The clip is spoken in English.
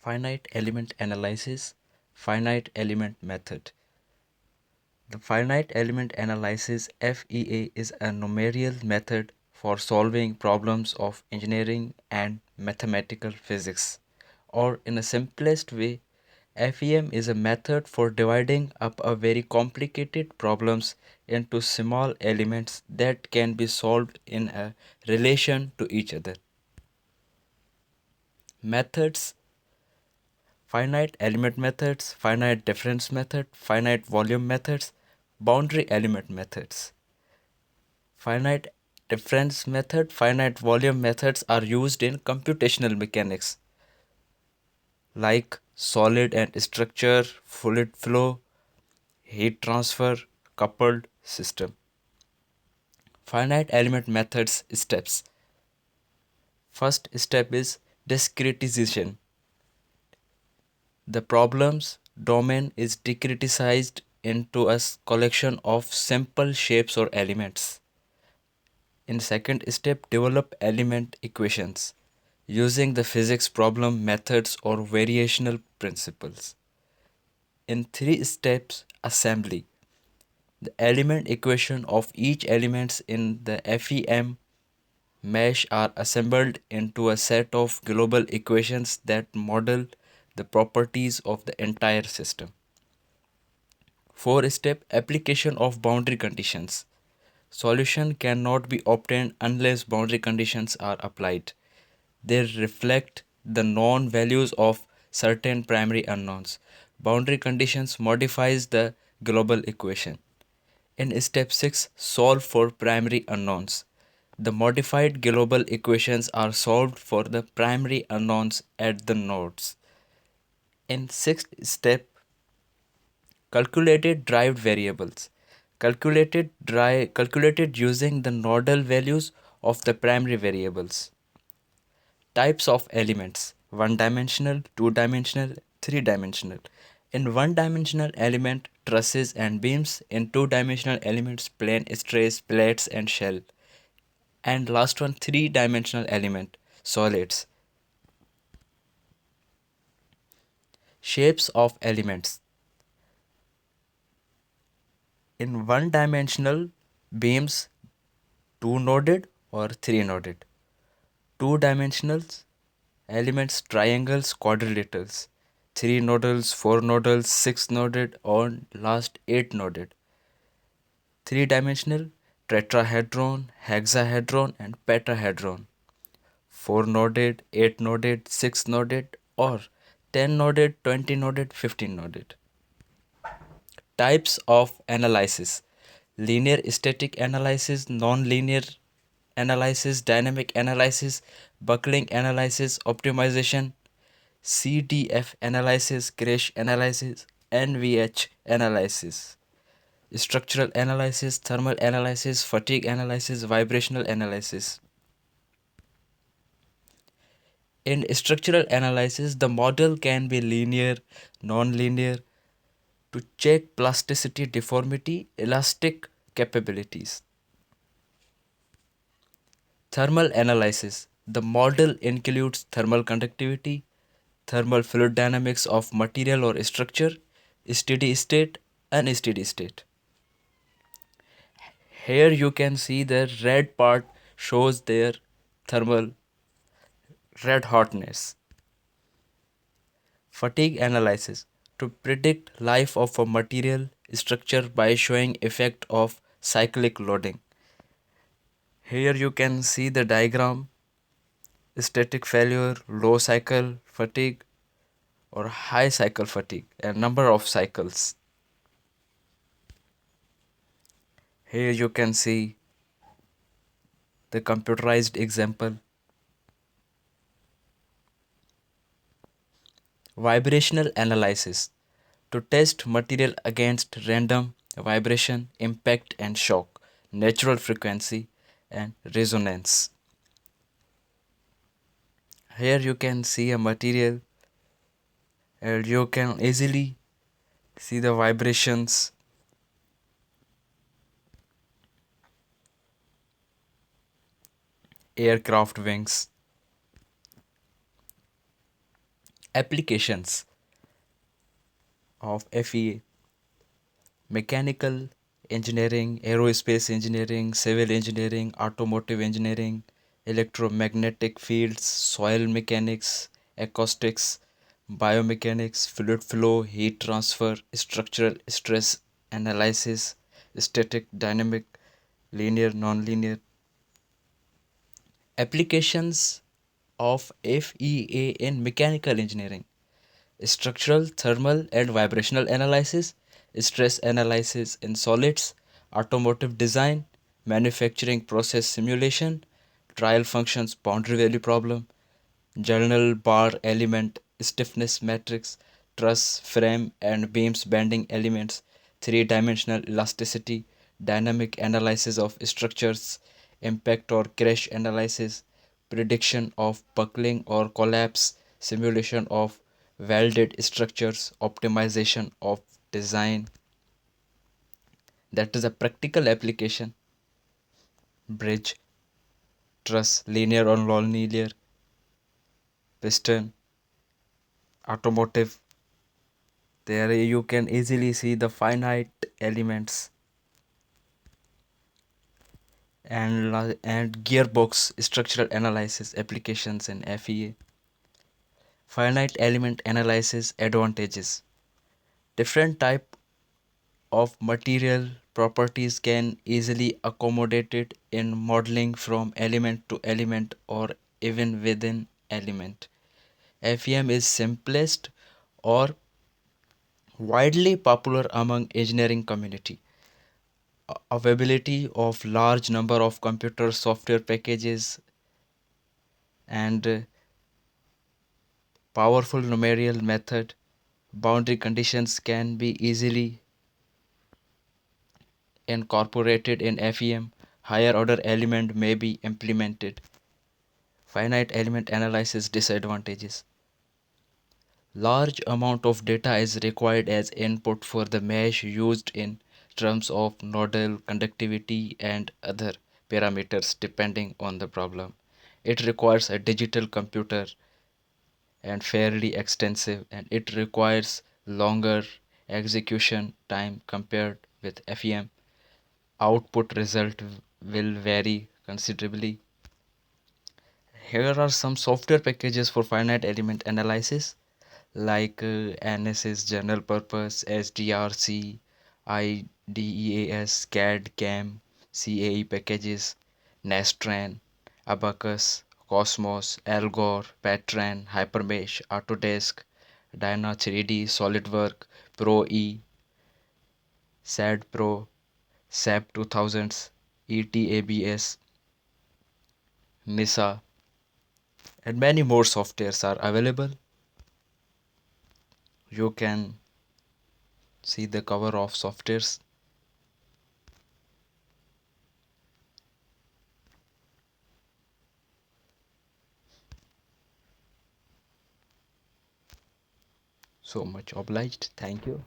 Finite element analysis, finite element method. The finite element analysis FEA is a numerical method for solving problems of engineering and mathematical physics. Or in a simplest way, FEM is a method for dividing up a very complicated problems into small elements that can be solved in a relation to each other. Methods: finite element methods, finite difference method, finite volume methods, boundary element methods. Finite difference method, finite volume methods are used in computational mechanics like solid and structure, fluid flow, heat transfer, coupled system. Finite element methods steps. First step is discretization. The problem's domain is discretized into a collection of simple shapes or elements. In second step, develop element equations using the physics problem methods or variational principles. In three steps, assembly. The element equation of each elements in the FEM mesh are assembled into a set of global equations that model the properties of the entire system. 4-step application of boundary conditions. Solution cannot be obtained unless boundary conditions are applied. They reflect the known values of certain primary unknowns. Boundary conditions modifies the global equation. In step 6, solve for primary unknowns. The modified global equations are solved for the primary unknowns at the nodes. In sixth step, calculated derived variables. Calculated using the nodal values of the primary variables. Types of elements: one-dimensional, two-dimensional, three-dimensional. In one-dimensional element, trusses and beams. In two-dimensional elements, plane, strays, plates and shell. And last one, three-dimensional element, solids. Shapes of elements. In one-dimensional beams, two-noded or three-noded. Two-dimensional elements, triangles, quadrilaterals. Three nodals, four nodals, six noded, or last eight noded. Three-dimensional, tetrahedron, hexahedron, and pentahedron. Four noded, eight noded, six noded, or 10 noded, 20 noded, 15 noded. Types of analysis: linear static analysis, non-linear analysis, dynamic analysis, buckling analysis, optimization, CDF analysis, crash analysis, NVH analysis, structural analysis, thermal analysis, fatigue analysis, vibrational analysis. In structural analysis, the model can be linear, non-linear, to check plasticity, deformity, elastic capabilities. Thermal analysis. The model includes thermal conductivity, thermal fluid dynamics of material or structure, steady state, unsteady state. Here you can see the red part shows their thermal red hotness. Fatigue analysis. To predict life of a material structure by showing effect of cyclic loading. Here you can see the diagram: static failure, low cycle fatigue, or high cycle fatigue, a number of cycles. Here you can see the computerized example. Vibrational analysis. To test material against random vibration, impact and shock, natural frequency and resonance. Here you can see a material and you can easily see the vibrations. Aircraft wings. Applications of FEA: mechanical engineering, aerospace engineering, civil engineering, automotive engineering, electromagnetic fields, soil mechanics, acoustics, biomechanics, fluid flow, heat transfer, structural stress analysis, static dynamic, linear, nonlinear. Applications of FEA in mechanical engineering: structural, thermal, and vibrational analysis, stress analysis in solids, automotive design, manufacturing process simulation, trial functions boundary value problem, journal bar element stiffness matrix, truss, frame, and beams bending elements, three-dimensional elasticity, dynamic analysis of structures, impact or crash analysis, prediction of buckling or collapse, simulation of welded structures, optimization of design. That is a practical application. Bridge, truss, linear or non-linear, piston, automotive. There you can easily see the finite elements and gearbox structural analysis applications in FEA. Finite element analysis advantages. Different type of material properties can easily accommodated in modeling from element to element or even within element. FEM is simplest or widely popular among engineering community. Availability of large number of computer software packages and powerful numerical method, boundary conditions can be easily incorporated in FEM. Higher order element may be implemented. Finite element analysis disadvantages: large amount of data is required as input for the mesh used in terms of nodal conductivity and other parameters depending on the problem. It requires a digital computer and fairly extensive, and it requires longer execution time compared with FEM. Output result will vary considerably. Here are some software packages for finite element analysis like NS's general purpose, SDRC, IDEAS, CAD, CAM, CAE packages, Nastran, Abacus, Cosmos, Algor, Patran, Hypermesh, Autodesk, Dyna 3D, SolidWorks, Pro E, SAD Pro, SAP 2000s, ETABS, NISA, and many more softwares are available. You can see the cover of softwares. So much obliged. Thank you.